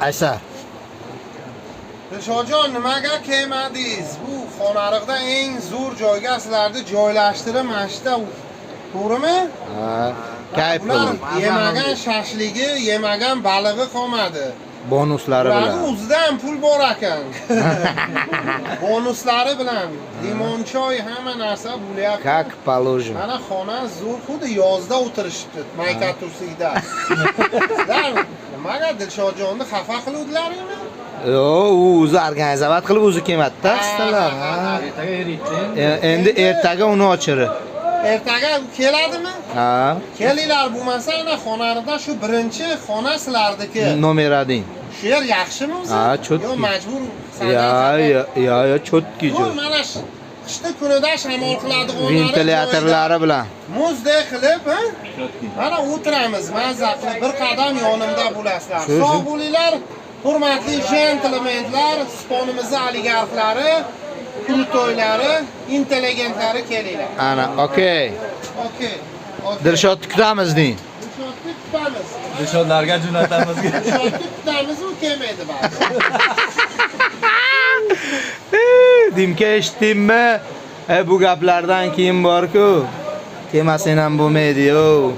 Aysar. Dilshodjon, nimaga kelmadingiz? Bu Xonariqda eng zo'r joyga sizlarni joylashtirib, mana shu to'g'rimi? Ha, kayf Ular qiling. yemagan shashligi, yemagan balig'i qolmadi. Bonuslari Ularning bilan. o'zidan pul bor ekan. Bonuslari bilan limon choy hamma narsa bo'lyapti. Как положено. Mana xona zo'r, xuddi yozda o'tirishibdi, mayka tursida. Sizlar nimaga Dilshodjonni xafa qiluvdilaringmi? Yo, u o'zi organizatsiya qilib o'zi kelmadi-da, sizlar. Endi ertaga uni ochiri. Ertaga keladimi? Ha. Kelinglar, bo'lmasa ana Xonariqda shu birinchi xona sizlarniki. Nomer 1. Shu yer yaxshimi o'zi? Ha, chotki. Yo, majbur. Yo, chotki Bu joy. mana qishda kunida shamol qiladiganlari. Ventilyatorlari bilan. Muzdek qilib, ha? Mana o'tiramiz, mazza qilib bir qadam yonimda bo'lasizlar. Sog' bo'linglar, hurmatli jentlemenlar, sponimizning oligarxlari, krutoylari, intelligentlari kelinglar. Ana, okey. Okey. Dilshodni kutamiz deng. Dilshodni kutamiz. Dilshodlarga jo'natamiz. Dilshodni kutamiz, u kelmaydi ba'zi. Dimka eshitdingmi? Bu gaplardan keyin bor-ku. Kelmasang ham bo'lmaydi-yo.